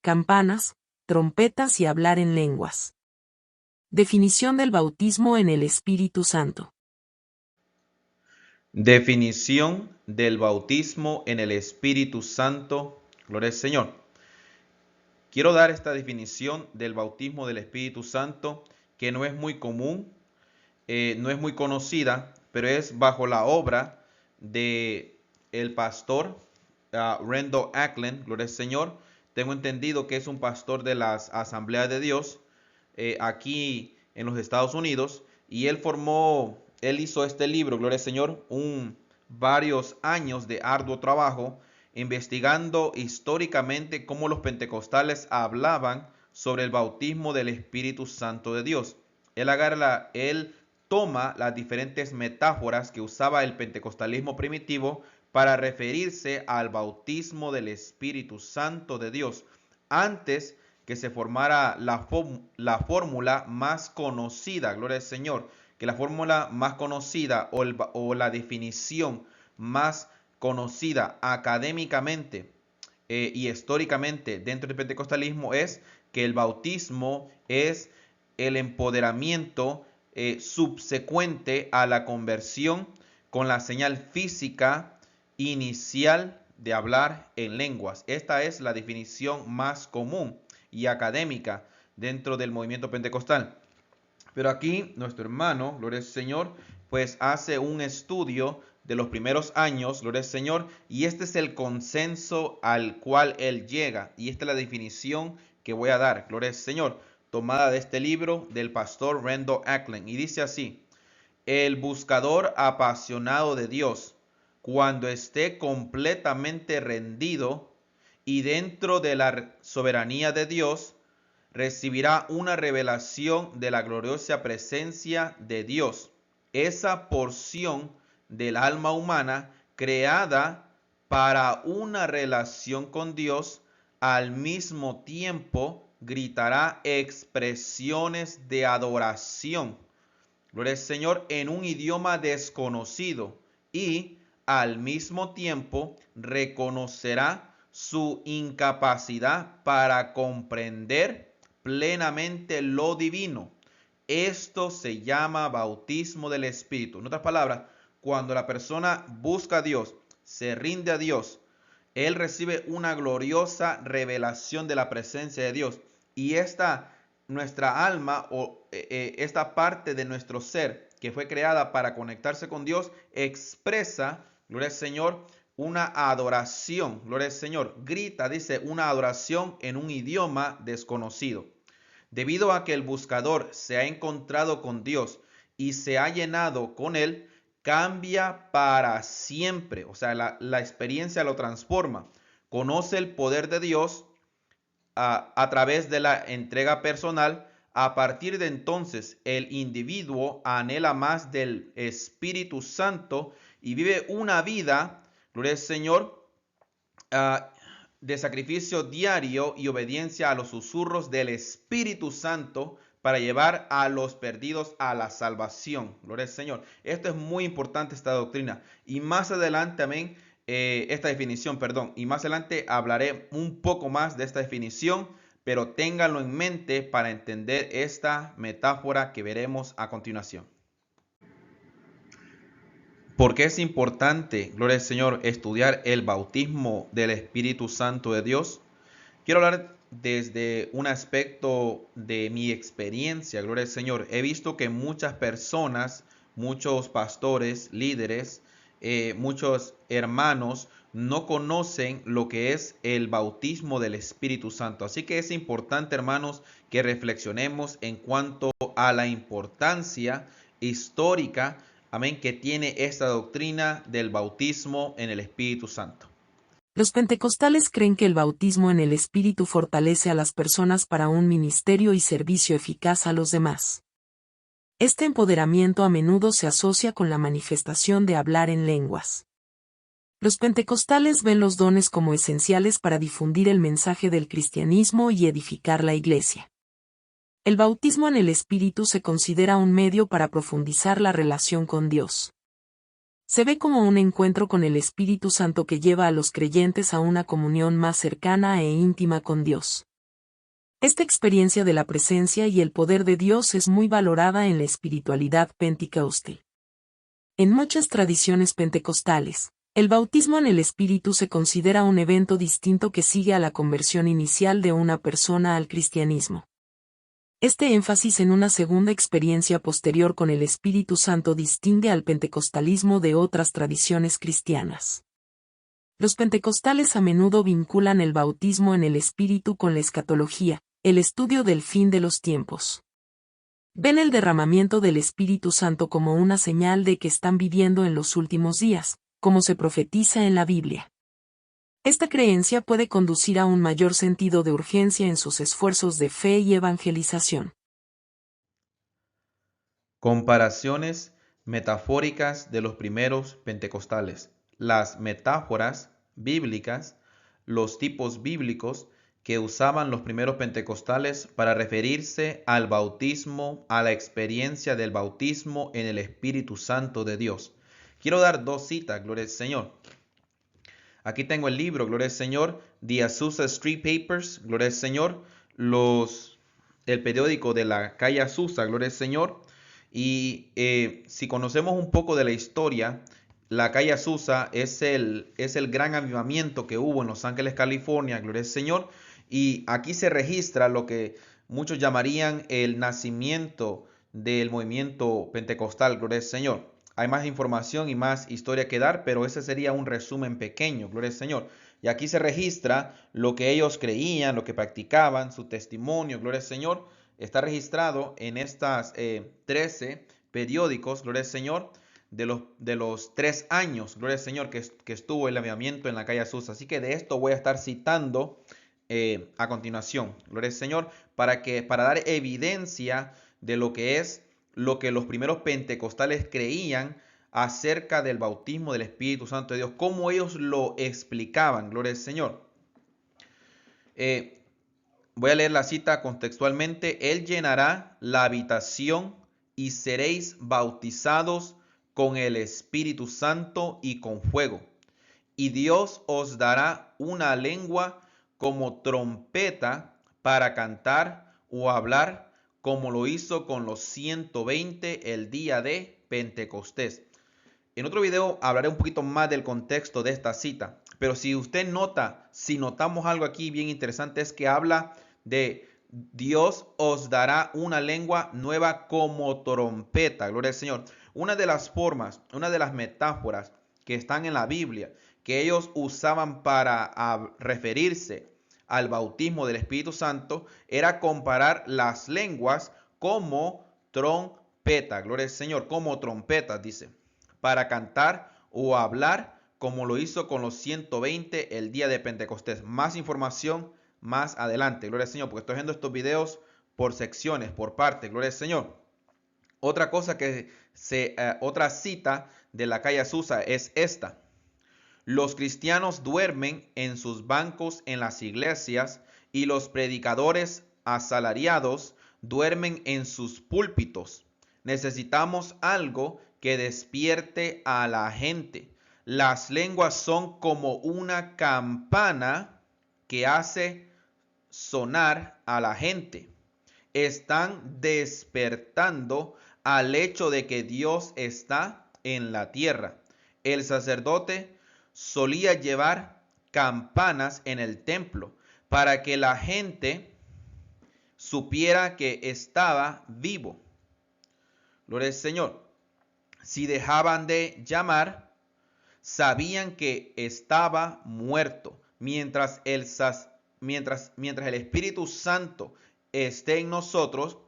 campanas, trompetas y hablar en lenguas. Definición del bautismo en el Espíritu Santo. Definición del bautismo en el Espíritu Santo. Gloria al Señor. Quiero dar esta definición del bautismo del Espíritu Santo, que no es muy común, no es muy conocida, pero es bajo la obra de el pastor Randall Ackland. Gloria al Señor. Tengo entendido que es un pastor de las Asambleas de Dios aquí en los Estados Unidos, y él hizo este libro, Gloria al Señor, varios años de arduo trabajo investigando históricamente cómo los pentecostales hablaban sobre el bautismo del Espíritu Santo de Dios. Él toma las diferentes metáforas que usaba el pentecostalismo primitivo para referirse al bautismo del Espíritu Santo de Dios antes que se formara la fórmula más conocida, gloria al Señor, que la fórmula más conocida o la definición más conocida académicamente y históricamente dentro del pentecostalismo es que el bautismo es el empoderamiento subsecuente a la conversión con la señal física inicial de hablar en lenguas. Esta es la definición más común y académica dentro del movimiento pentecostal. Pero aquí nuestro hermano, gloria al Señor, pues hace un estudio de los primeros años, gloria al Señor, y este es el consenso al cual él llega, y esta es la definición que voy a dar, gloria al Señor, tomada de este libro del pastor Randall Ackland, y dice así: el buscador apasionado de Dios, cuando esté completamente rendido y dentro de la soberanía de Dios, recibirá una revelación de la gloriosa presencia de Dios. Esa porción del alma humana creada para una relación con Dios, al mismo tiempo gritará expresiones de adoración, gloria al Señor, en un idioma desconocido, y al mismo tiempo reconocerá su incapacidad para comprender plenamente lo divino. Esto se llama bautismo del Espíritu. En otras palabras, cuando la persona busca a Dios, se rinde a Dios, él recibe una gloriosa revelación de la presencia de Dios. Y nuestra alma o esta parte de nuestro ser que fue creada para conectarse con Dios expresa, gloria al Señor, una adoración, gloria al Señor, grita, dice, una adoración en un idioma desconocido. Debido a que el buscador se ha encontrado con Dios y se ha llenado con Él, cambia para siempre. O sea, la experiencia lo transforma. Conoce el poder de Dios a través de la entrega personal. A partir de entonces, el individuo anhela más del Espíritu Santo y vive una vida, gloria al Señor, de sacrificio diario y obediencia a los susurros del Espíritu Santo para llevar a los perdidos a la salvación. Gloria al Señor. Esto es muy importante, esta doctrina. Y más adelante, amén, esta definición, perdón. Y más adelante hablaré un poco más de esta definición, pero ténganlo en mente para entender esta metáfora que veremos a continuación. ¿Por qué es importante, gloria al Señor, estudiar el bautismo del Espíritu Santo de Dios? Quiero hablar desde un aspecto de mi experiencia, gloria al Señor. He visto que muchas personas, muchos pastores, líderes, muchos hermanos no conocen lo que es el bautismo del Espíritu Santo. Así que es importante, hermanos, que reflexionemos en cuanto a la importancia histórica, amén, que tiene esta doctrina del bautismo en el Espíritu Santo. Los pentecostales creen que el bautismo en el Espíritu fortalece a las personas para un ministerio y servicio eficaz a los demás. Este empoderamiento a menudo se asocia con la manifestación de hablar en lenguas. Los pentecostales ven los dones como esenciales para difundir el mensaje del cristianismo y edificar la iglesia. El bautismo en el Espíritu se considera un medio para profundizar la relación con Dios. Se ve como un encuentro con el Espíritu Santo que lleva a los creyentes a una comunión más cercana e íntima con Dios. Esta experiencia de la presencia y el poder de Dios es muy valorada en la espiritualidad pentecostal. En muchas tradiciones pentecostales, el bautismo en el Espíritu se considera un evento distinto que sigue a la conversión inicial de una persona al cristianismo. Este énfasis en una segunda experiencia posterior con el Espíritu Santo distingue al pentecostalismo de otras tradiciones cristianas. Los pentecostales a menudo vinculan el bautismo en el Espíritu con la escatología, el estudio del fin de los tiempos. Ven el derramamiento del Espíritu Santo como una señal de que están viviendo en los últimos días, como se profetiza en la Biblia. Esta creencia puede conducir a un mayor sentido de urgencia en sus esfuerzos de fe y evangelización. Comparaciones metafóricas de los primeros pentecostales. Las metáforas bíblicas, los tipos bíblicos que usaban los primeros pentecostales para referirse al bautismo, a la experiencia del bautismo en el Espíritu Santo de Dios. Quiero dar dos citas, gloria al Señor. Aquí tengo el libro, gloria al Señor, The Azusa Street Papers, gloria al Señor, el periódico de la calle Azusa, gloria al Señor. Y si conocemos un poco de la historia, la calle Azusa es el gran avivamiento que hubo en Los Ángeles, California, gloria al Señor. Y aquí se registra lo que muchos llamarían el nacimiento del movimiento pentecostal, gloria al Señor. Hay más información y más historia que dar, pero ese sería un resumen pequeño, gloria al Señor. Y aquí se registra lo que ellos creían, lo que practicaban, su testimonio, gloria al Señor. Está registrado en estas 13 periódicos, gloria al Señor, de los 3 años, gloria al Señor, que estuvo el avivamiento en la calle Azusa. Así que de esto voy a estar citando a continuación, gloria al Señor, para dar evidencia de lo que es lo que los primeros pentecostales creían acerca del bautismo del Espíritu Santo de Dios, cómo ellos lo explicaban, gloria al Señor. Voy a leer la cita contextualmente. Él llenará la habitación y seréis bautizados con el Espíritu Santo y con fuego. Y Dios os dará una lengua como trompeta para cantar o hablar, como lo hizo con los 120 el día de Pentecostés. En otro video hablaré un poquito más del contexto de esta cita, pero si notamos algo aquí bien interesante, es que habla de Dios os dará una lengua nueva como trompeta, gloria al Señor. Una de las formas, una de las metáforas que están en la Biblia, que ellos usaban para referirse al bautismo del Espíritu Santo, era comparar las lenguas como trompeta, gloria al Señor, como trompetas, dice, para cantar o hablar, como lo hizo con los 120 el día de Pentecostés. Más información más adelante, gloria al Señor, porque estoy viendo estos videos por secciones, por partes, gloria al Señor. Otra cosa otra cita de la calle Azusa es esta. Los cristianos duermen en sus bancos en las iglesias y los predicadores asalariados duermen en sus púlpitos. Necesitamos algo que despierte a la gente. Las lenguas son como una campana que hace sonar a la gente. Están despertando al hecho de que Dios está en la tierra. El sacerdote solía llevar campanas en el templo para que la gente supiera que estaba vivo. Gloria al Señor. Si dejaban de llamar, sabían que estaba muerto. Mientras el Espíritu Santo esté en nosotros,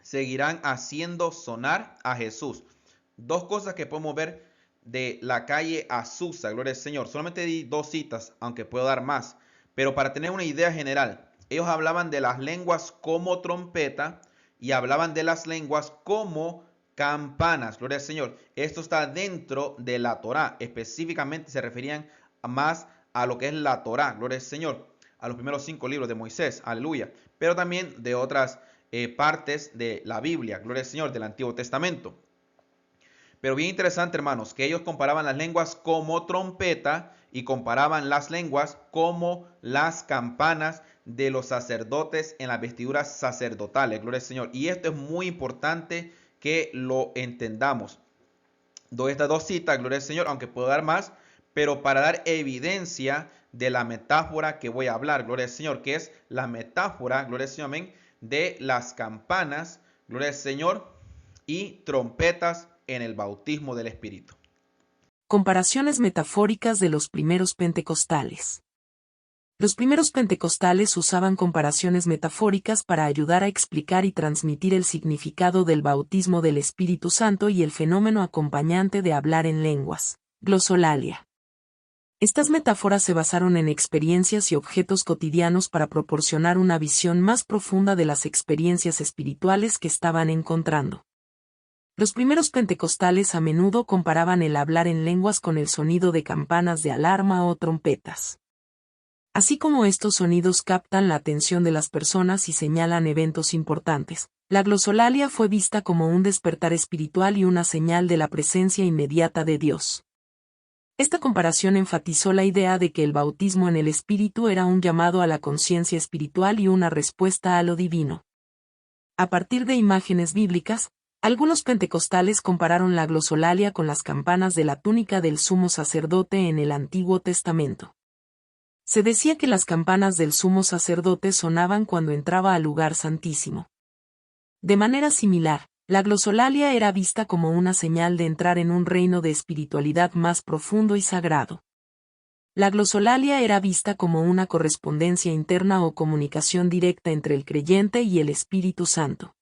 seguirán haciendo sonar a Jesús. Dos cosas que podemos ver de la calle Azusa, gloria al Señor. Solamente di dos citas, aunque puedo dar más. Pero para tener una idea general, ellos hablaban de las lenguas como trompeta y hablaban de las lenguas como campanas, gloria al Señor. Esto está dentro de la Torá. Específicamente se referían más a lo que es la Torá, gloria al Señor, a los primeros 5 libros de Moisés, aleluya. Pero también de otras partes de la Biblia, gloria al Señor, del Antiguo Testamento. Pero bien interesante, hermanos, que ellos comparaban las lenguas como trompeta y comparaban las lenguas como las campanas de los sacerdotes en las vestiduras sacerdotales. Gloria al Señor. Y esto es muy importante que lo entendamos. Doy estas dos citas, gloria al Señor, aunque puedo dar más, pero para dar evidencia de la metáfora que voy a hablar, gloria al Señor, que es la metáfora, gloria al Señor, amén, de las campanas, gloria al Señor, y trompetas en el bautismo del Espíritu. Comparaciones metafóricas de los primeros pentecostales. Los primeros pentecostales usaban comparaciones metafóricas para ayudar a explicar y transmitir el significado del bautismo del Espíritu Santo y el fenómeno acompañante de hablar en lenguas, glosolalia. Estas metáforas se basaron en experiencias y objetos cotidianos para proporcionar una visión más profunda de las experiencias espirituales que estaban encontrando. Los primeros pentecostales a menudo comparaban el hablar en lenguas con el sonido de campanas de alarma o trompetas. Así como estos sonidos captan la atención de las personas y señalan eventos importantes, la glosolalia fue vista como un despertar espiritual y una señal de la presencia inmediata de Dios. Esta comparación enfatizó la idea de que el bautismo en el Espíritu era un llamado a la conciencia espiritual y una respuesta a lo divino. A partir de imágenes bíblicas, algunos pentecostales compararon la glosolalia con las campanas de la túnica del sumo sacerdote en el Antiguo Testamento. Se decía que las campanas del sumo sacerdote sonaban cuando entraba al lugar santísimo. De manera similar, la glosolalia era vista como una señal de entrar en un reino de espiritualidad más profundo y sagrado. La glosolalia era vista como una correspondencia interna o comunicación directa entre el creyente y el Espíritu Santo.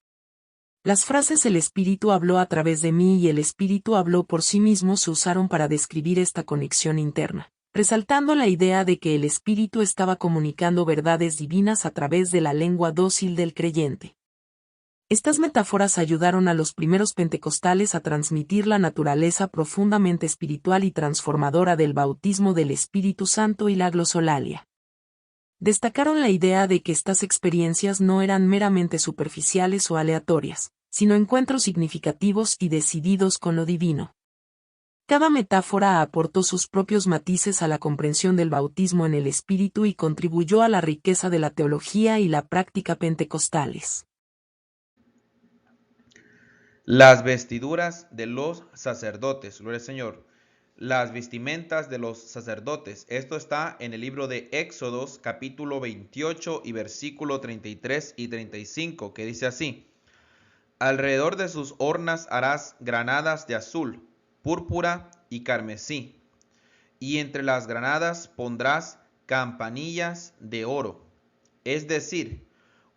Las frases "el Espíritu habló a través de mí" y "el Espíritu habló por sí mismo" se usaron para describir esta conexión interna, resaltando la idea de que el Espíritu estaba comunicando verdades divinas a través de la lengua dócil del creyente. Estas metáforas ayudaron a los primeros pentecostales a transmitir la naturaleza profundamente espiritual y transformadora del bautismo del Espíritu Santo y la glosolalia. Destacaron la idea de que estas experiencias no eran meramente superficiales o aleatorias, sino encuentros significativos y decididos con lo divino. Cada metáfora aportó sus propios matices a la comprensión del bautismo en el Espíritu y contribuyó a la riqueza de la teología y la práctica pentecostales. Las vestiduras de los sacerdotes, gloria al Señor. Las vestimentas de los sacerdotes. Esto está en el libro de Éxodos, capítulo 28 y versículo 33 y 35, que dice así: alrededor de sus hornas harás granadas de azul, púrpura y carmesí, y entre las granadas pondrás campanillas de oro, es decir,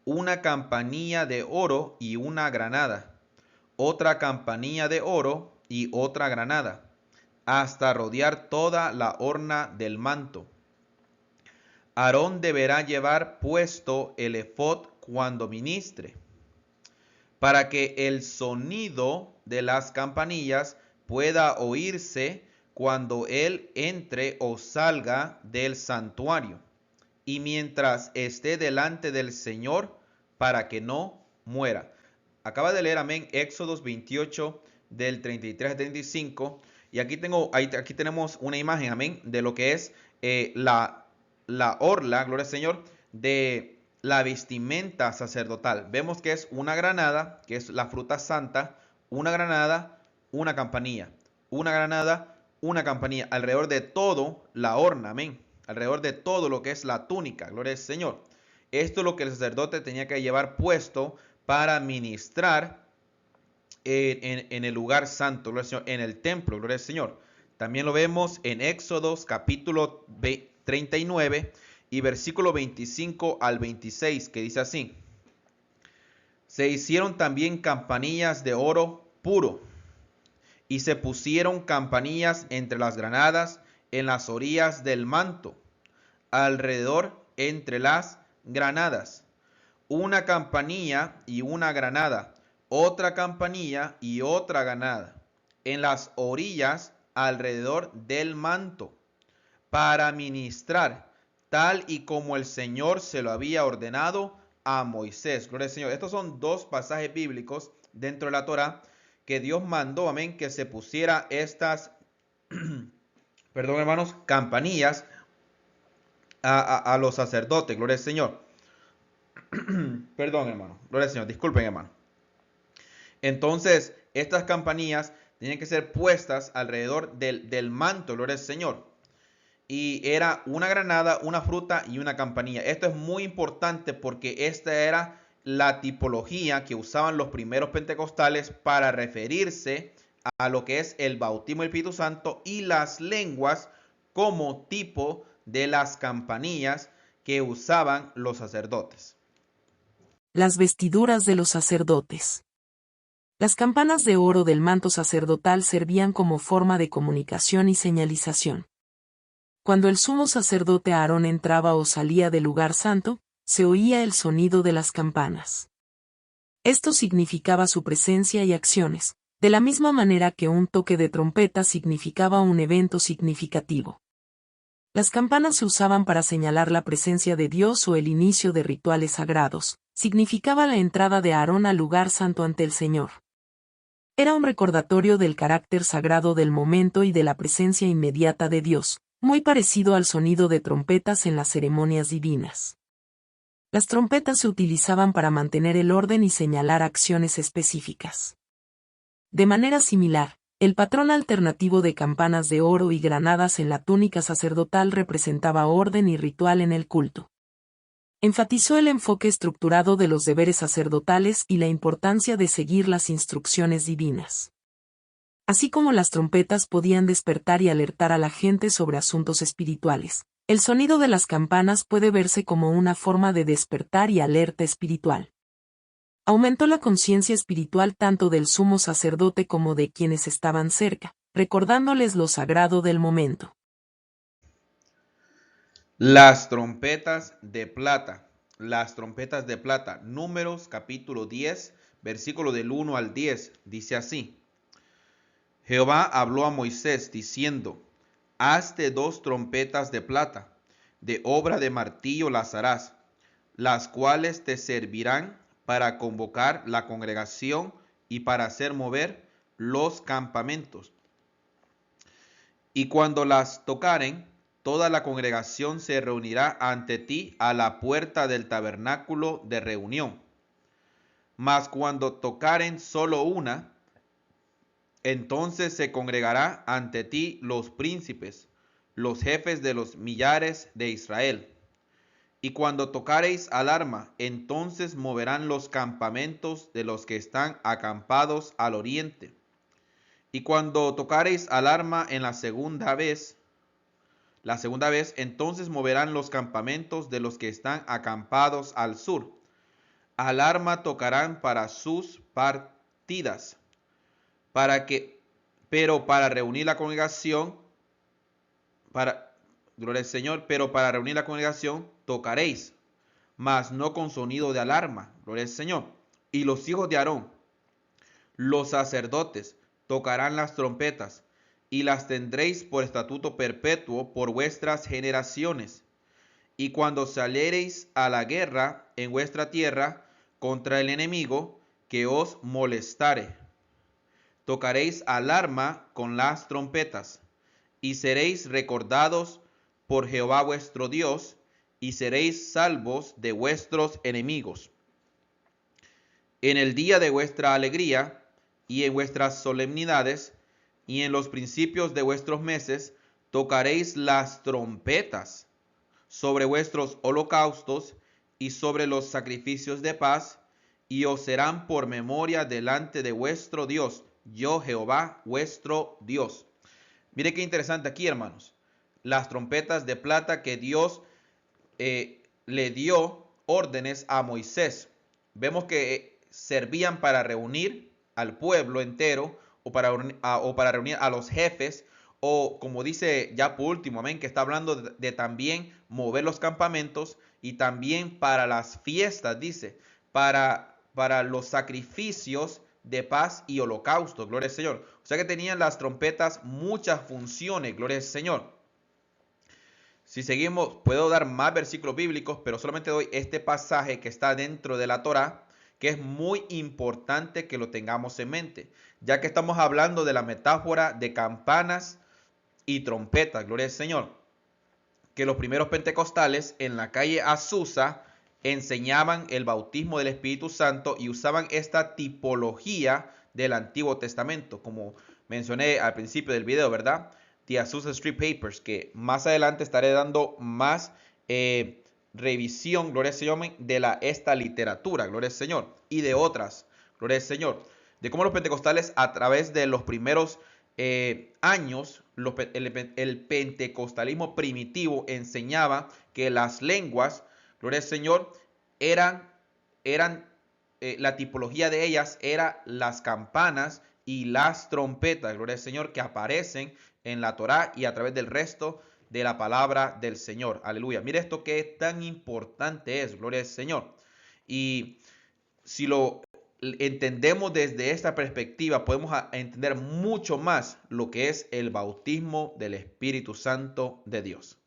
una campanilla de oro y una granada, otra campanilla de oro y otra granada, hasta rodear toda la horna del manto. Aarón deberá llevar puesto el efod cuando ministre, para que el sonido de las campanillas pueda oírse cuando él entre o salga del santuario, y mientras esté delante del Señor, para que no muera. Acaba de leer, amén, Éxodos 28 del 33 al 35, y aquí tenemos una imagen, amén, de lo que es la orla, gloria al Señor, de la vestimenta sacerdotal. Vemos que es una granada, que es la fruta santa, una granada, una campanilla, una granada, una campanilla, alrededor de todo la horna, amén, alrededor de todo lo que es la túnica, gloria al Señor. Esto es lo que el sacerdote tenía que llevar puesto para ministrar en el lugar santo, gloria al Señor, en el templo, gloria al Señor. También lo vemos en Éxodos capítulo 39 y versículo 25 al 26, que dice así: se hicieron también campanillas de oro puro, y se pusieron campanillas entre las granadas en las orillas del manto, alrededor entre las granadas, una campanilla y una granada, otra campanilla y otra granada, en las orillas alrededor del manto, para ministrar, tal y como el Señor se lo había ordenado a Moisés. Gloria al Señor. Estos son dos pasajes bíblicos dentro de la Torá que Dios mandó, amén, que se pusiera estas perdón hermanos, campanillas a los sacerdotes, gloria al Señor. Perdón hermano, gloria al Señor, disculpen hermano. Entonces, estas campanillas tienen que ser puestas alrededor del manto, gloria al Señor. Y era una granada, una fruta y una campanilla. Esto es muy importante porque esta era la tipología que usaban los primeros pentecostales para referirse a lo que es el bautismo del Espíritu Santo y las lenguas como tipo de las campanillas que usaban los sacerdotes. Las vestiduras de los sacerdotes. Las campanas de oro del manto sacerdotal servían como forma de comunicación y señalización. Cuando el sumo sacerdote Aarón entraba o salía del lugar santo, se oía el sonido de las campanas. Esto significaba su presencia y acciones, de la misma manera que un toque de trompeta significaba un evento significativo. Las campanas se usaban para señalar la presencia de Dios o el inicio de rituales sagrados, significaba la entrada de Aarón al lugar santo ante el Señor. Era un recordatorio del carácter sagrado del momento y de la presencia inmediata de Dios, muy parecido al sonido de trompetas en las ceremonias divinas. Las trompetas se utilizaban para mantener el orden y señalar acciones específicas. De manera similar, el patrón alternativo de campanas de oro y granadas en la túnica sacerdotal representaba orden y ritual en el culto. Enfatizó el enfoque estructurado de los deberes sacerdotales y la importancia de seguir las instrucciones divinas. Así como las trompetas podían despertar y alertar a la gente sobre asuntos espirituales, el sonido de las campanas puede verse como una forma de despertar y alerta espiritual. Aumentó la conciencia espiritual tanto del sumo sacerdote como de quienes estaban cerca, recordándoles lo sagrado del momento. Las trompetas de plata. Las trompetas de plata. Números capítulo 10, versículo del 1 al 10. Dice así. Jehová habló a Moisés diciendo, hazte 2 trompetas de plata, de obra de martillo las harás, las cuales te servirán para convocar la congregación y para hacer mover los campamentos. Y cuando las tocaren, toda la congregación se reunirá ante ti a la puerta del tabernáculo de reunión. Mas cuando tocaren solo una, entonces se congregará ante ti los príncipes, los jefes de los millares de Israel. Y cuando tocareis alarma, entonces moverán los campamentos de los que están acampados al oriente. Y cuando tocareis alarma en la segunda vez, entonces moverán los campamentos de los que están acampados al sur. Alarma tocarán para sus partidas, pero para reunir la congregación, gloria al Señor, pero para reunir la congregación tocaréis, mas no con sonido de alarma, gloria al Señor. Y los hijos de Aarón, los sacerdotes, tocarán las trompetas, y las tendréis por estatuto perpetuo por vuestras generaciones. Y cuando saliereis a la guerra en vuestra tierra contra el enemigo que os molestare, tocaréis alarma con las trompetas, y seréis recordados por Jehová vuestro Dios, y seréis salvos de vuestros enemigos. En el día de vuestra alegría, y en vuestras solemnidades, y en los principios de vuestros meses, tocaréis las trompetas sobre vuestros holocaustos y sobre los sacrificios de paz, y os serán por memoria delante de vuestro Dios, yo Jehová vuestro Dios. Mire qué interesante aquí, hermanos. Las trompetas de plata que Dios le dio órdenes a Moisés. Vemos que servían para reunir al pueblo entero o para reunir a los jefes, o como dice ya por último, amén, que está hablando de también mover los campamentos, y también para las fiestas, dice, para los sacrificios de paz y holocausto, gloria al Señor. O sea que tenían las trompetas muchas funciones, gloria al Señor. Si seguimos, puedo dar más versículos bíblicos, pero solamente doy este pasaje que está dentro de la Torá, que es muy importante que lo tengamos en mente, ya que estamos hablando de la metáfora de campanas y trompetas, gloria al Señor. Que los primeros pentecostales en la calle Azusa enseñaban el bautismo del Espíritu Santo y usaban esta tipología del Antiguo Testamento, como mencioné al principio del video, ¿verdad? The Azusa Street Papers, que más adelante estaré dando más revisión, gloria al Señor, de esta literatura, gloria al Señor, y de otras, gloria al Señor, de cómo los pentecostales a través de los primeros años, el pentecostalismo primitivo enseñaba que las lenguas, gloria al Señor, eran la tipología de ellas era las campanas y las trompetas, gloria al Señor, que aparecen en la Torá y a través del resto de la palabra del Señor. Aleluya. Mire esto que tan importante es, gloria al Señor. Y si lo entendemos desde esta perspectiva, podemos entender mucho más lo que es el bautismo del Espíritu Santo de Dios.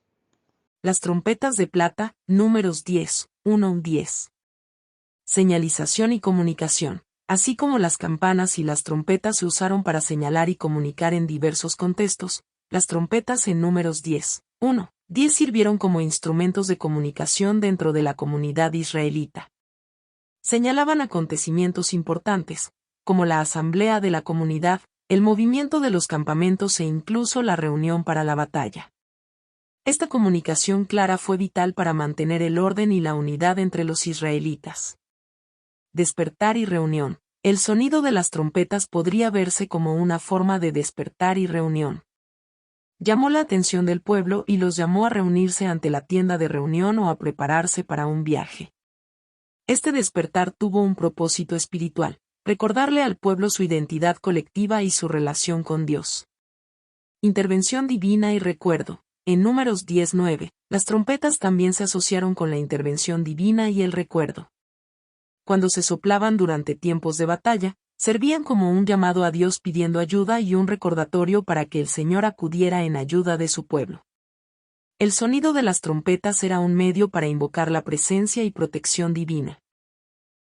Las trompetas de plata, números 10, 1-10. Señalización y comunicación. Así como las campanas y las trompetas se usaron para señalar y comunicar en diversos contextos, las trompetas en números 10, 1-10 sirvieron como instrumentos de comunicación dentro de la comunidad israelita. Señalaban acontecimientos importantes, como la asamblea de la comunidad, el movimiento de los campamentos e incluso la reunión para la batalla. Esta comunicación clara fue vital para mantener el orden y la unidad entre los israelitas. Despertar y reunión. El sonido de las trompetas podría verse como una forma de despertar y reunión. Llamó la atención del pueblo y los llamó a reunirse ante la tienda de reunión o a prepararse para un viaje. Este despertar tuvo un propósito espiritual, recordarle al pueblo su identidad colectiva y su relación con Dios. Intervención divina y recuerdo. En números 10-9, las trompetas también se asociaron con la intervención divina y el recuerdo. Cuando se soplaban durante tiempos de batalla, servían como un llamado a Dios pidiendo ayuda y un recordatorio para que el Señor acudiera en ayuda de su pueblo. El sonido de las trompetas era un medio para invocar la presencia y protección divina.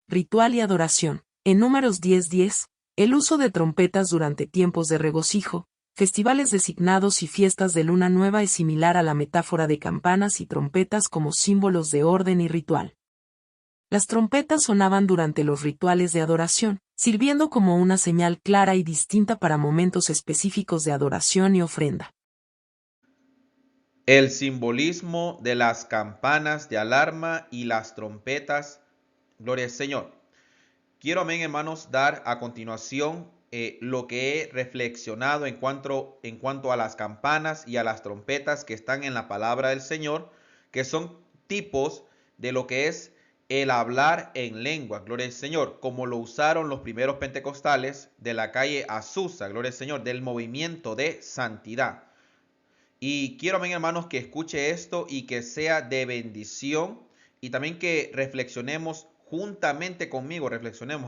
Ritual y adoración. En números 10-10, el uso de trompetas durante tiempos de regocijo, festivales designados y fiestas de luna nueva es similar a la metáfora de campanas y trompetas como símbolos de orden y ritual. Las trompetas sonaban durante los rituales de adoración, sirviendo como una señal clara y distinta para momentos específicos de adoración y ofrenda. El simbolismo de las campanas de alarma y las trompetas. Gloria al Señor. Quiero, amén, hermanos, dar a continuación lo que he reflexionado en cuanto a las campanas y a las trompetas que están en la palabra del Señor, que son tipos de lo que es el hablar en lengua, gloria al Señor, como lo usaron los primeros pentecostales de la calle Azusa, gloria al Señor, del movimiento de santidad. Y quiero, amén, hermanos, que escuche esto y que sea de bendición y también que reflexionemos juntamente conmigo,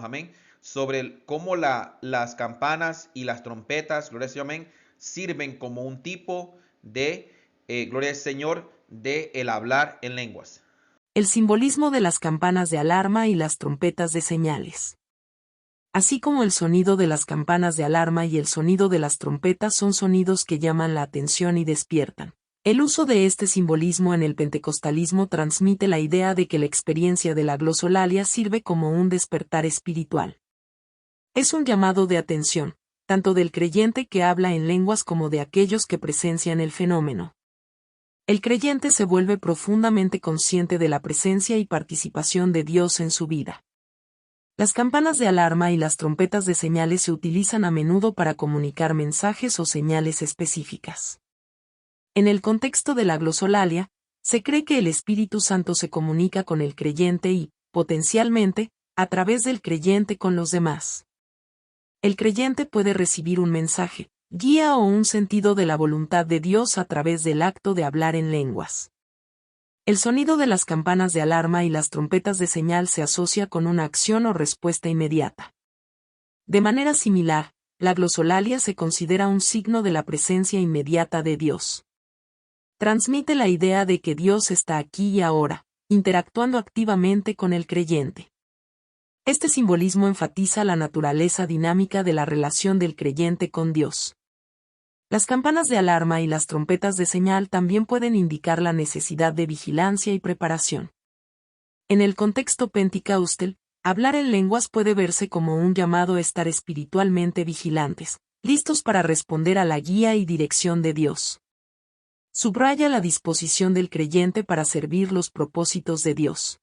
amén, sobre cómo las campanas y las trompetas, gloria al Señor, amén, sirven como un tipo de, gloria al Señor, de el hablar en lenguas. El simbolismo de las campanas de alarma y las trompetas de señales. Así como el sonido de las campanas de alarma y el sonido de las trompetas son sonidos que llaman la atención y despiertan. El uso de este simbolismo en el pentecostalismo transmite la idea de que la experiencia de la glosolalia sirve como un despertar espiritual. Es un llamado de atención, tanto del creyente que habla en lenguas como de aquellos que presencian el fenómeno. El creyente se vuelve profundamente consciente de la presencia y participación de Dios en su vida. Las campanas de alarma y las trompetas de señales se utilizan a menudo para comunicar mensajes o señales específicas. En el contexto de la glosolalia, se cree que el Espíritu Santo se comunica con el creyente y, potencialmente, a través del creyente con los demás. El creyente puede recibir un mensaje, guía o un sentido de la voluntad de Dios a través del acto de hablar en lenguas. El sonido de las campanas de alarma y las trompetas de señal se asocia con una acción o respuesta inmediata. De manera similar, la glosolalia se considera un signo de la presencia inmediata de Dios. Transmite la idea de que Dios está aquí y ahora, interactuando activamente con el creyente. Este simbolismo enfatiza la naturaleza dinámica de la relación del creyente con Dios. Las campanas de alarma y las trompetas de señal también pueden indicar la necesidad de vigilancia y preparación. En el contexto pentecostal, hablar en lenguas puede verse como un llamado a estar espiritualmente vigilantes, listos para responder a la guía y dirección de Dios. Subraya la disposición del creyente para servir los propósitos de Dios.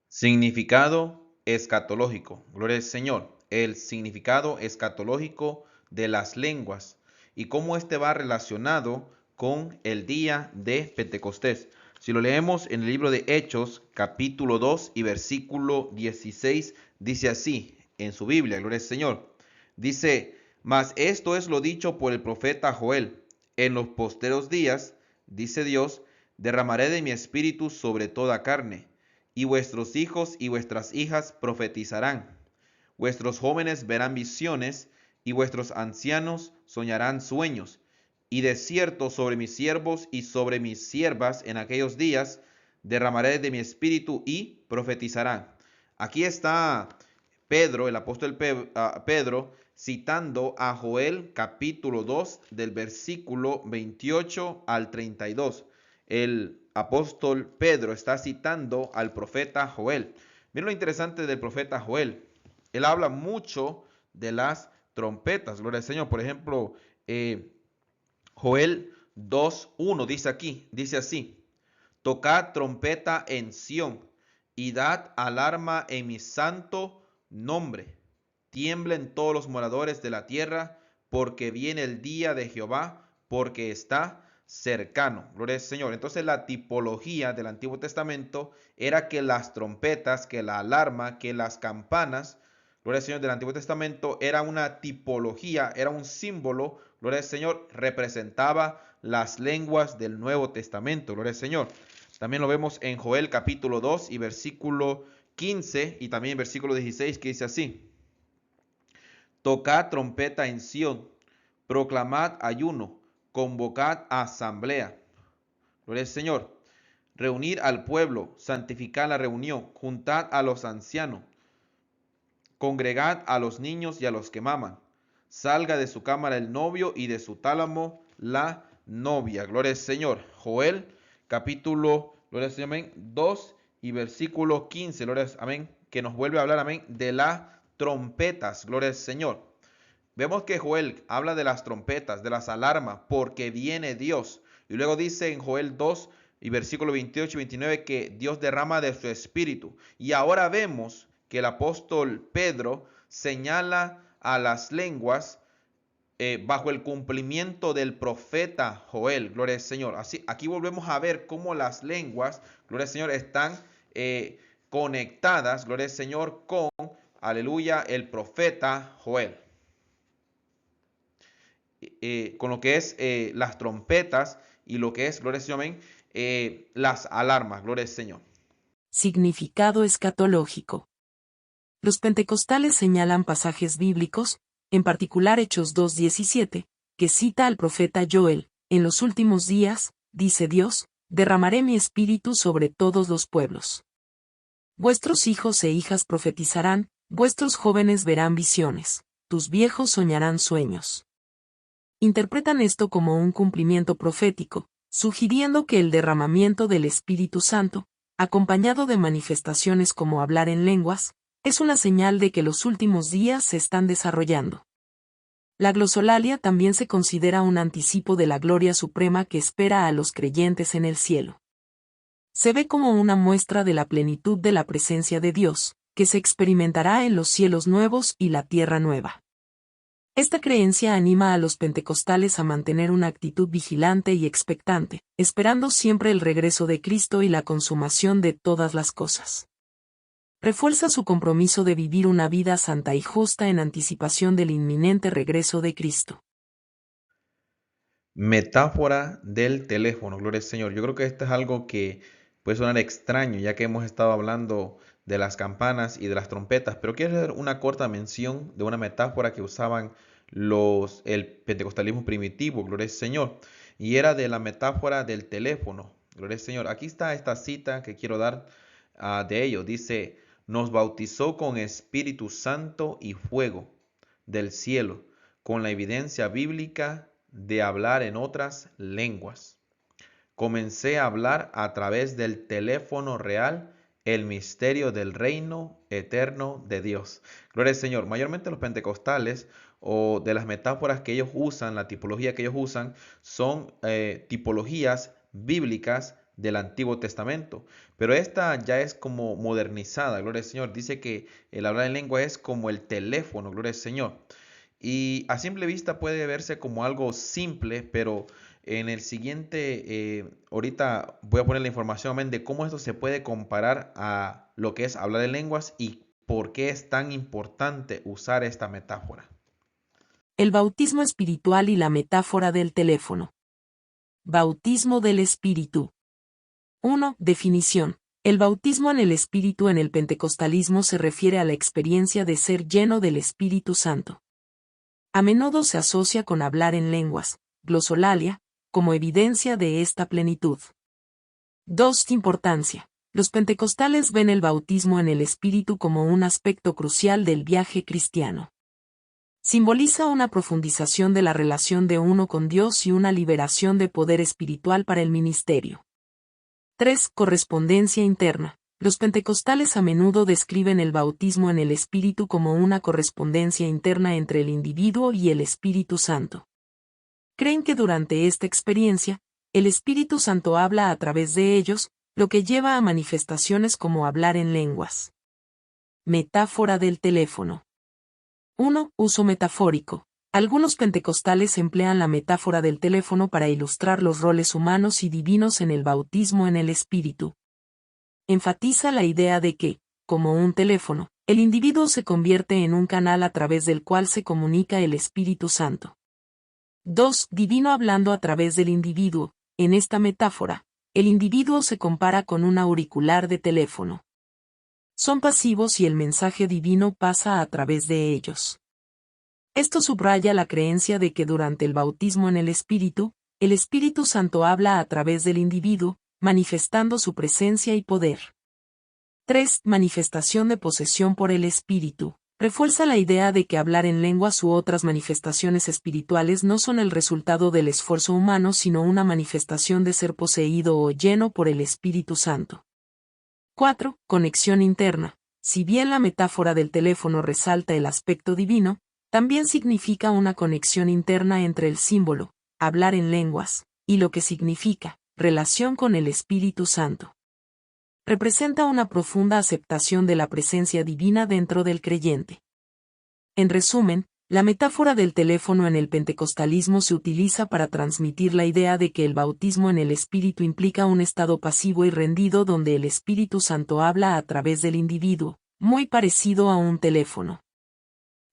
Significado escatológico. Gloria al Señor. El significado escatológico de las lenguas y cómo este va relacionado con el día de Pentecostés. Si lo leemos en el libro de Hechos, capítulo 2 y versículo 16, dice así en su Biblia, gloria al Señor. Dice, mas esto es lo dicho por el profeta Joel. En los posteros días, dice Dios, derramaré de mi espíritu sobre toda carne, y vuestros hijos y vuestras hijas profetizarán. Vuestros jóvenes verán visiones, y vuestros ancianos soñarán sueños. Y de cierto sobre mis siervos y sobre mis siervas en aquellos días derramaré de mi espíritu y profetizarán. Aquí está Pedro, el apóstol Pedro, citando a Joel capítulo 2 del versículo 28 al 32. El apóstol Pedro está citando al profeta Joel. Miren lo interesante del profeta Joel. Él habla mucho de las trompetas, gloria al Señor. Por ejemplo, Joel 2:1 dice aquí, dice así: tocad trompeta en Sión y dad alarma en mi santo nombre. Tiemblen todos los moradores de la tierra, porque viene el día de Jehová, porque está cercano. Gloria al Señor. Entonces la tipología del Antiguo Testamento era que las trompetas, que la alarma, que las campanas, gloria al Señor, del Antiguo Testamento era una tipología, era un símbolo, gloria al Señor, representaba las lenguas del Nuevo Testamento. Gloria al Señor. También lo vemos en Joel capítulo 2 y versículo 15 y también versículo 16, que dice así: tocad trompeta en Sión, proclamad ayuno, convocad asamblea. Gloria al Señor. Reunir al pueblo, santificar la reunión, juntad a los ancianos, congregad a los niños y a los que maman. Salga de su cámara el novio y de su tálamo la novia. Gloria al Señor. Joel capítulo, gloria al Señor, amén, 2 y versículo 15, gloria, amén, que nos vuelve a hablar, amén, de las trompetas. Gloria al Señor. Vemos que Joel habla de las trompetas, de las alarmas, porque viene Dios. Y luego dice en Joel 2 y versículo 28 y 29 que Dios derrama de su espíritu. Y ahora vemos que el apóstol Pedro señala a las lenguas bajo el cumplimiento del profeta Joel. Gloria al Señor. Así, aquí volvemos a ver cómo las lenguas, gloria al Señor, están conectadas, gloria al Señor, con, aleluya, el profeta Joel. Con lo que es las trompetas y lo que es, gloria al Señor, amén, las alarmas, gloria al Señor. Significado escatológico. Los pentecostales señalan pasajes bíblicos, en particular Hechos 2:17, que cita al profeta Joel: en los últimos días, dice Dios, derramaré mi espíritu sobre todos los pueblos. Vuestros hijos e hijas profetizarán, vuestros jóvenes verán visiones, tus viejos soñarán sueños. Interpretan esto como un cumplimiento profético, sugiriendo que el derramamiento del Espíritu Santo, acompañado de manifestaciones como hablar en lenguas, es una señal de que los últimos días se están desarrollando. La glosolalia también se considera un anticipo de la gloria suprema que espera a los creyentes en el cielo. Se ve como una muestra de la plenitud de la presencia de Dios, que se experimentará en los cielos nuevos y la tierra nueva. Esta creencia anima a los pentecostales a mantener una actitud vigilante y expectante, esperando siempre el regreso de Cristo y la consumación de todas las cosas. Refuerza su compromiso de vivir una vida santa y justa en anticipación del inminente regreso de Cristo. Metáfora del teléfono, gloria al Señor. Yo creo que esto es algo que puede sonar extraño, ya que hemos estado hablando de las campanas y de las trompetas, pero quiero hacer una corta mención de una metáfora que usaban el pentecostalismo primitivo, gloria al Señor, y era de la metáfora del teléfono, gloria al Señor. Aquí está esta cita que quiero dar de ello. Dice: nos bautizó con Espíritu Santo y fuego del cielo, con la evidencia bíblica de hablar en otras lenguas. Comencé a hablar a través del teléfono real el misterio del reino eterno de Dios. Gloria al Señor. Mayormente los pentecostales o de las metáforas que ellos usan, la tipología que ellos usan, son tipologías bíblicas del Antiguo Testamento. Pero esta ya es como modernizada, gloria al Señor. Dice que el hablar en lengua es como el teléfono, gloria al Señor. Y a simple vista puede verse como algo simple, pero en el siguiente, ahorita voy a poner la información amén, de cómo esto se puede comparar a lo que es hablar en lenguas y por qué es tan importante usar esta metáfora. El bautismo espiritual y la metáfora del teléfono. Bautismo del Espíritu. 1. Definición. El bautismo en el Espíritu en el pentecostalismo se refiere a la experiencia de ser lleno del Espíritu Santo. A menudo se asocia con hablar en lenguas, glosolalia, como evidencia de esta plenitud. 2. Importancia. Los pentecostales ven el bautismo en el Espíritu como un aspecto crucial del viaje cristiano. Simboliza una profundización de la relación de uno con Dios y una liberación de poder espiritual para el ministerio. 3. Correspondencia interna. Los pentecostales a menudo describen el bautismo en el Espíritu como una correspondencia interna entre el individuo y el Espíritu Santo. Creen que durante esta experiencia, el Espíritu Santo habla a través de ellos, lo que lleva a manifestaciones como hablar en lenguas. Metáfora del teléfono. 1. Uso metafórico. Algunos pentecostales emplean la metáfora del teléfono para ilustrar los roles humanos y divinos en el bautismo en el Espíritu. Enfatiza la idea de que, como un teléfono, el individuo se convierte en un canal a través del cual se comunica el Espíritu Santo. 2. Divino hablando a través del individuo. En esta metáfora, el individuo se compara con un auricular de teléfono. Son pasivos y el mensaje divino pasa a través de ellos. Esto subraya la creencia de que durante el bautismo en el Espíritu Santo habla a través del individuo, manifestando su presencia y poder. 3. Manifestación de posesión por el Espíritu. Refuerza la idea de que hablar en lenguas u otras manifestaciones espirituales no son el resultado del esfuerzo humano sino una manifestación de ser poseído o lleno por el Espíritu Santo. 4. Conexión interna. Si bien la metáfora del teléfono resalta el aspecto divino, también significa una conexión interna entre el símbolo, hablar en lenguas, y lo que significa, relación con el Espíritu Santo. Representa una profunda aceptación de la presencia divina dentro del creyente. En resumen, la metáfora del teléfono en el pentecostalismo se utiliza para transmitir la idea de que el bautismo en el Espíritu implica un estado pasivo y rendido donde el Espíritu Santo habla a través del individuo, muy parecido a un teléfono.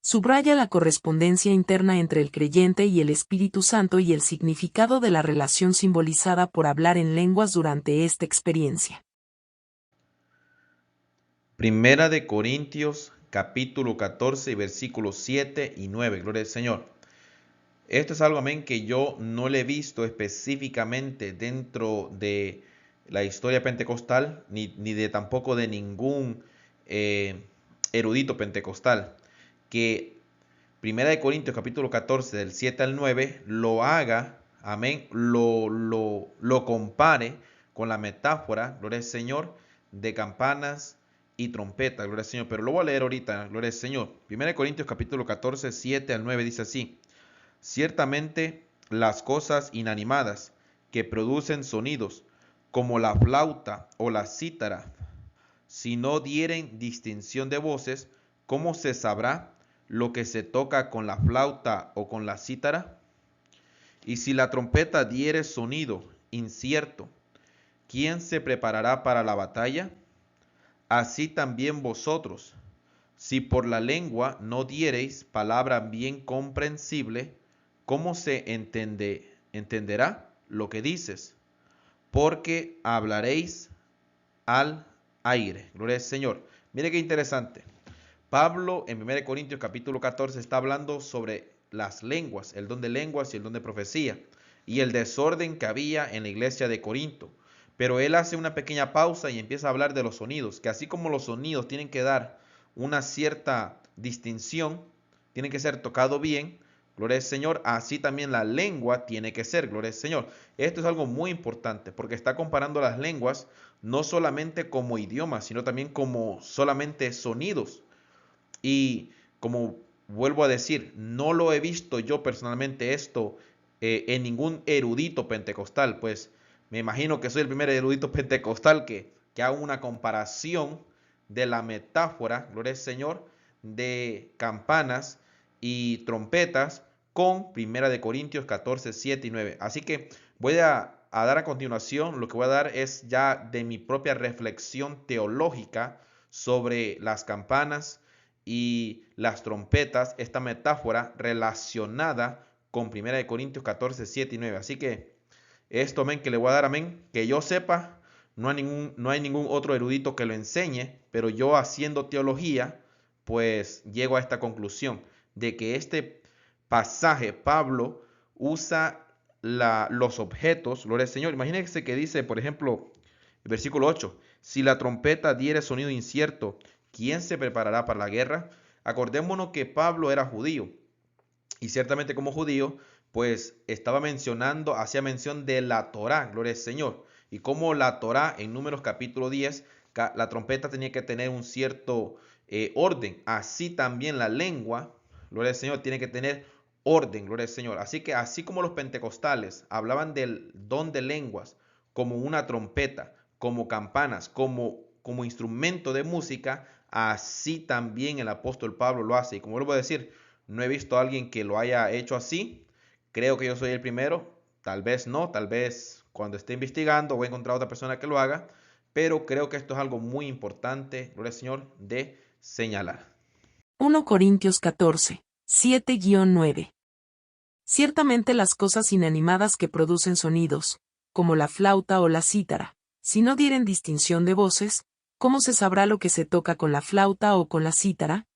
Subraya la correspondencia interna entre el creyente y el Espíritu Santo y el significado de la relación simbolizada por hablar en lenguas durante esta experiencia. Primera de Corintios, capítulo 14, versículos 7 y 9. Gloria al Señor. Esto es algo, amén, que yo no le he visto específicamente dentro de la historia pentecostal, ni de tampoco de ningún erudito pentecostal, que Primera de Corintios capítulo 14 del 7 al 9 lo haga, amén, lo compare con la metáfora, gloria al Señor, de campanas y trompetas, gloria al Señor. Pero lo voy a leer ahorita, gloria al Señor. Primera de Corintios capítulo 14, 7 al 9 dice así: ciertamente las cosas inanimadas que producen sonidos, como la flauta o la cítara, si no dieren distinción de voces, ¿cómo se sabrá lo que se toca con la flauta o con la cítara? Y si la trompeta diere sonido incierto, ¿quién se preparará para la batalla? Así también vosotros, si por la lengua no diereis palabra bien comprensible, ¿cómo se entenderá lo que dices? Porque hablaréis al aire. Gloria al Señor. Mire qué interesante. Pablo en 1 Corintios capítulo 14 está hablando sobre las lenguas, el don de lenguas y el don de profecía, y el desorden que había en la iglesia de Corinto. Pero él hace una pequeña pausa y empieza a hablar de los sonidos, que así como los sonidos tienen que dar una cierta distinción, tienen que ser tocados bien, gloria al Señor, así también la lengua tiene que ser, gloria al Señor. Esto es algo muy importante porque está comparando las lenguas no solamente como idiomas, sino también como solamente sonidos. Y como vuelvo a decir, no lo he visto yo personalmente esto en ningún erudito pentecostal, pues me imagino que soy el primer erudito pentecostal que haga una comparación de la metáfora, gloria al Señor, de campanas y trompetas con Primera de Corintios 14, 7 y 9. Así que voy a dar a continuación, lo que voy a dar es ya de mi propia reflexión teológica sobre las campanas y las trompetas, esta metáfora relacionada con Primera de Corintios 14, 7 y 9. Así que esto, amén, que le voy a dar, amén, que yo sepa, no hay ningún otro erudito que lo enseñe, pero yo haciendo teología, pues llego a esta conclusión de que este pasaje, Pablo usa los objetos, gloria al Señor. Imagínense que dice, por ejemplo, el versículo 8, si la trompeta diere sonido incierto, ¿quién se preparará para la guerra? Acordémonos que Pablo era judío y ciertamente como judío, pues estaba mencionando, hacía mención de la Torá, gloria al Señor. Y como la Torá en Números capítulo 10, la trompeta tenía que tener un cierto orden. Así también la lengua, gloria al Señor, tiene que tener orden, gloria al Señor. Así que así como los pentecostales hablaban del don de lenguas como una trompeta, como campanas, como instrumento de música, así también el apóstol Pablo lo hace. Y como vuelvo a decir, no he visto a alguien que lo haya hecho así. Creo que yo soy el primero. Tal vez no, tal vez cuando esté investigando voy a encontrar a otra persona que lo haga. Pero creo que esto es algo muy importante, gloria al Señor, de señalar. 1 Corintios 14, 7-9. Ciertamente las cosas inanimadas que producen sonidos, como la flauta o la cítara, si no dieren distinción de voces, ¿cómo se sabrá lo que se toca con la flauta o con la cítara?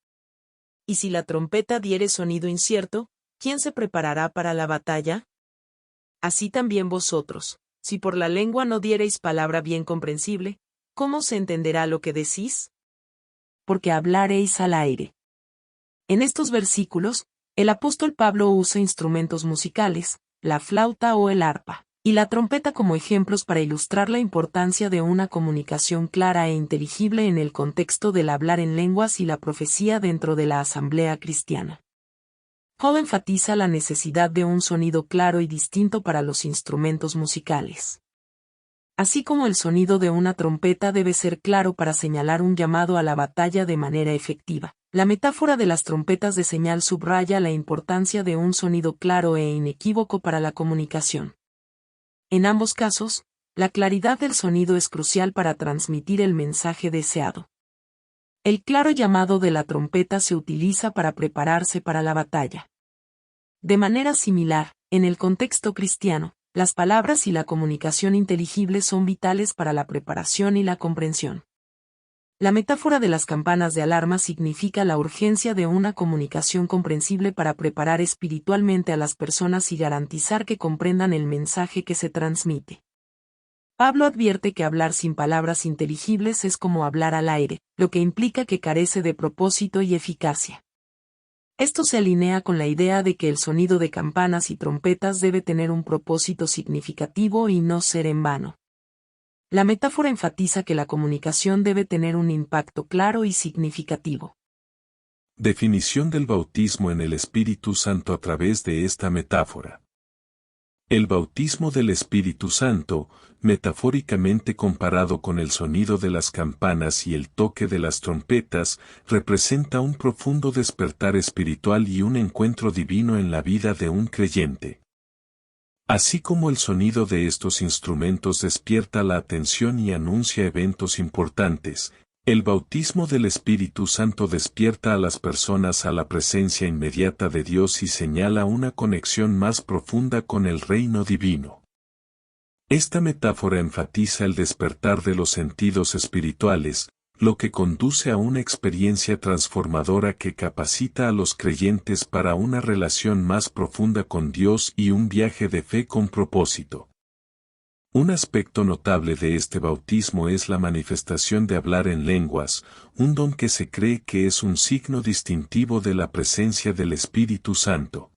Y si la trompeta diere sonido incierto, ¿quién se preparará para la batalla? Así también vosotros, si por la lengua no diereis palabra bien comprensible, ¿cómo se entenderá lo que decís? Porque hablareis al aire. En estos versículos, el apóstol Pablo usa instrumentos musicales, la flauta o el arpa, y la trompeta como ejemplos para ilustrar la importancia de una comunicación clara e inteligible en el contexto del hablar en lenguas y la profecía dentro de la asamblea cristiana. Paul enfatiza la necesidad de un sonido claro y distinto para los instrumentos musicales. Así como el sonido de una trompeta debe ser claro para señalar un llamado a la batalla de manera efectiva, la metáfora de las trompetas de señal subraya la importancia de un sonido claro e inequívoco para la comunicación. En ambos casos, la claridad del sonido es crucial para transmitir el mensaje deseado. El claro llamado de la trompeta se utiliza para prepararse para la batalla. De manera similar, en el contexto cristiano, las palabras y la comunicación inteligible son vitales para la preparación y la comprensión. La metáfora de las campanas de alarma significa la urgencia de una comunicación comprensible para preparar espiritualmente a las personas y garantizar que comprendan el mensaje que se transmite. Pablo advierte que hablar sin palabras inteligibles es como hablar al aire, lo que implica que carece de propósito y eficacia. Esto se alinea con la idea de que el sonido de campanas y trompetas debe tener un propósito significativo y no ser en vano. La metáfora enfatiza que la comunicación debe tener un impacto claro y significativo. Definición del bautismo en el Espíritu Santo a través de esta metáfora. El bautismo del Espíritu Santo, metafóricamente comparado con el sonido de las campanas y el toque de las trompetas, representa un profundo despertar espiritual y un encuentro divino en la vida de un creyente. Así como el sonido de estos instrumentos despierta la atención y anuncia eventos importantes, el bautismo del Espíritu Santo despierta a las personas a la presencia inmediata de Dios y señala una conexión más profunda con el reino divino. Esta metáfora enfatiza el despertar de los sentidos espirituales, lo que conduce a una experiencia transformadora que capacita a los creyentes para una relación más profunda con Dios y un viaje de fe con propósito. Un aspecto notable de este bautismo es la manifestación de hablar en lenguas, un don que se cree que es un signo distintivo de la presencia del Espíritu Santo.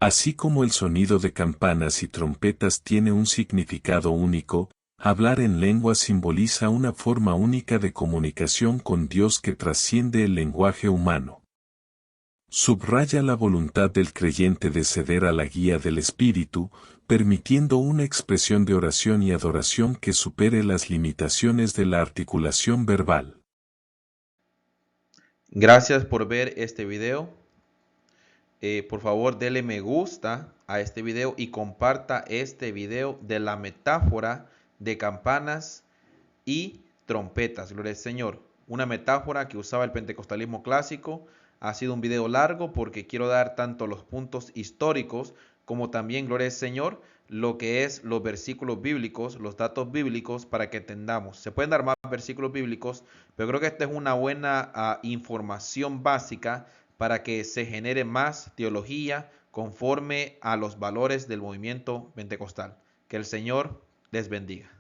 Así como el sonido de campanas y trompetas tiene un significado único, hablar en lengua simboliza una forma única de comunicación con Dios que trasciende el lenguaje humano. Subraya la voluntad del creyente de ceder a la guía del Espíritu, permitiendo una expresión de oración y adoración que supere las limitaciones de la articulación verbal. Gracias por ver este video. Por favor, dele me gusta a este video y comparta este video de la metáfora de campanas y trompetas. Gloria al Señor. Una metáfora que usaba el pentecostalismo clásico. Ha sido un video largo porque quiero dar tanto los puntos históricos como también, gloria al Señor, lo que es los versículos bíblicos, los datos bíblicos para que entendamos. Se pueden dar más versículos bíblicos, pero creo que esta es una buena información básica para que se genere más teología conforme a los valores del movimiento pentecostal. Que el Señor les bendiga.